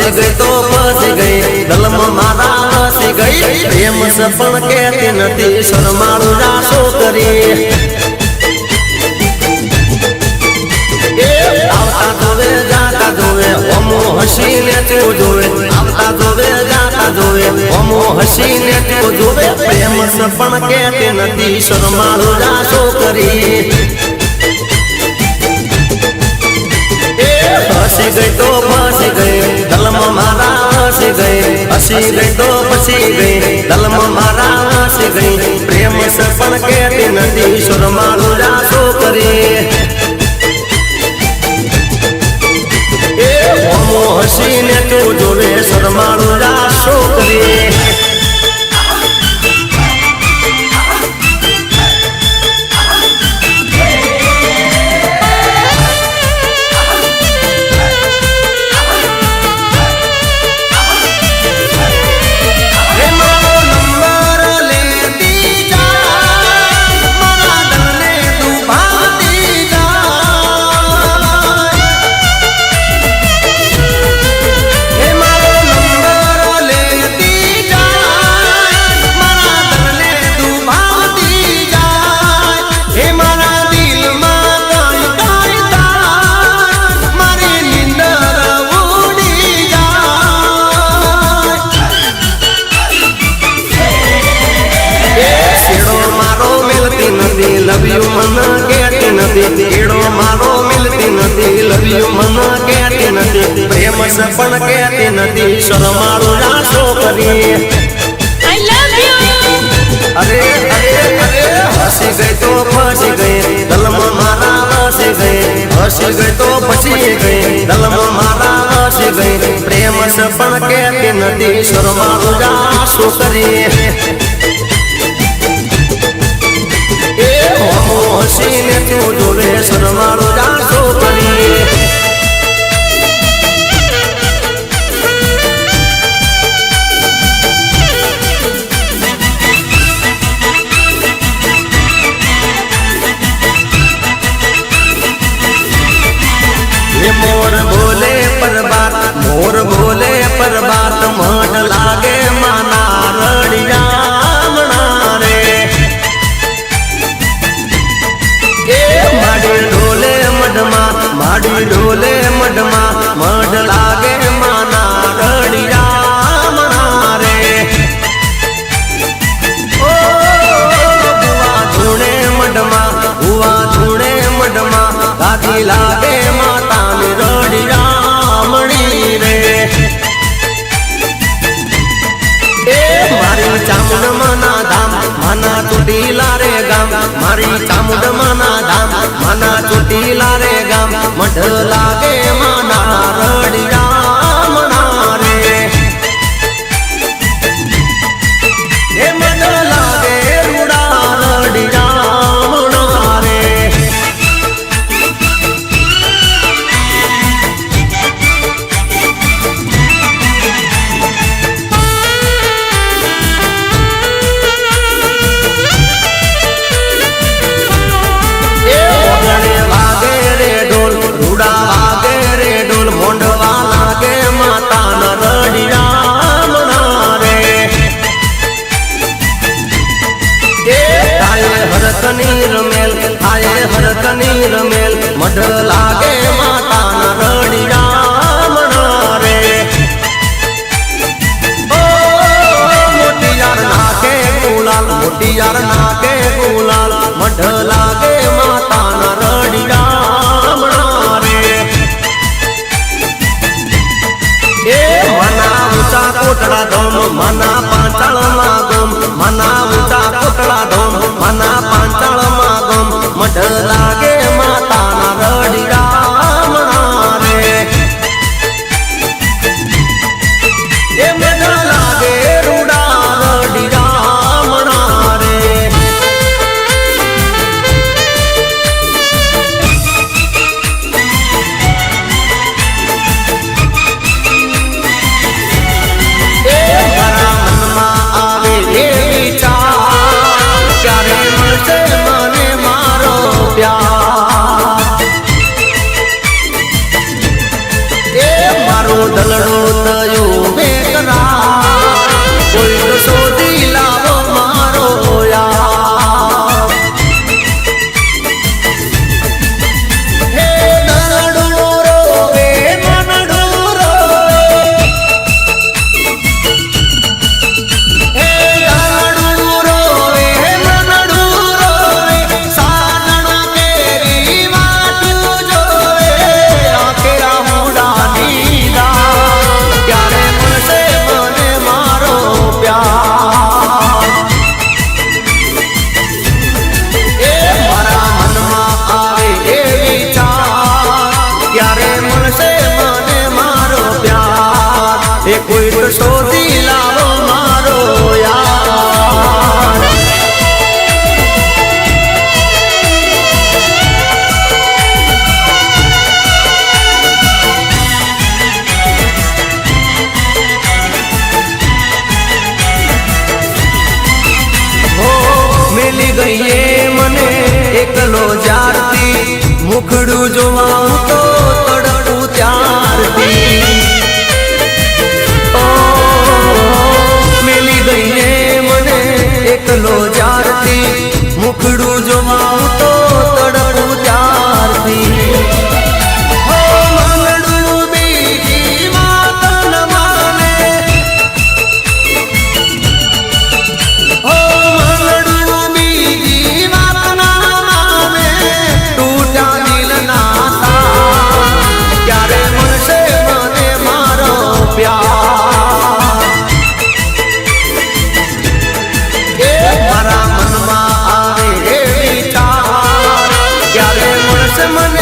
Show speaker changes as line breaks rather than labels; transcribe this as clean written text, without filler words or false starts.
હસી ગઈ તો ફસી ગઈ દલમાં મારા હસી ગઈ પ્રેમ સપણ કહેતી નથી શરમાળું રાસો કરી આવતા જોવે જાતા જોવે ઓમો હસીને તું જોવે આવતા જોવે જાતા જોવે ઓમો હસીને તું જોવે પ્રેમ સપણ કહેતી નથી શરમાળું રાસો કરી હસી ગઈ તો ફસી ગઈ દલમાં મારા હસી ગઈ હસી ગઈ તો ફસી ગઈ દલમાં મારા હસી ગઈ પ્રેમ સપણ કહેતી નથી શરમાળું રાસો કરી ઓમો હસીને તું જોવે શરમાળું રાસો કરી એડો મારો મિલતી નથી લવ્યું મન કહેતી નથી પ્રેમ સપણ કહેતી નથી શરમાળું રાસો કરી
I love you.
અરે અરે અરે હસી ગઈ તો ફસી ગઈ દલમાં મારા હસી ગઈ હસી ગઈ તો ફસી ગઈ દલમાં મારા હસી ગઈ પ્રેમ સપણ કહેતી નથી શરમાળું રાસો કરી હસીને તું જોવે શરમાળું રાસો કરી મોર બોલે પર બાત મઢ લાગે માના રડિયામણા રે માડી ઢોલે મઢમાં મઢ લાગે માના રડિયામણા રે ઓ ભુવા ધૂણે મઢમાં ગાદી લાગે માતાની રડિયામણી રે મારી ચામુંડ માના ધામ માના ચોટીલા રે ગામ મારી ચામુંડ માના ધામ માના ચોટીલા રે ગામ મઢ લાગે માના રડિયામણા રે એ મઢ લાગે રૂડા રડિયામણા રે હરકની રમેલ મઢ લાગે માતાના રડિયામણા રે ઓ મોટિયાર નાકે ગુલાલ મઢ લાગે માતાના રડિયામણા રે એ મના ઊંચા કોટડા ધોમ મના પાંચાળમાં ગમ મના ઊંચા કોટડા ધોમ મના પાંચાળમાં ગમ મઢ લાગે માતાના રડિયામણા રે એ મઢ લાગે રૂડા રડિયામણા રે એ મારા ગઈ એ મને એકલો જારતી મુખડું જોવા તો તડપું ત્યારથી મેલી ગઈ ને મને એકલો જારતી મુખડું જોવા તો તડપું ત્યારથી મને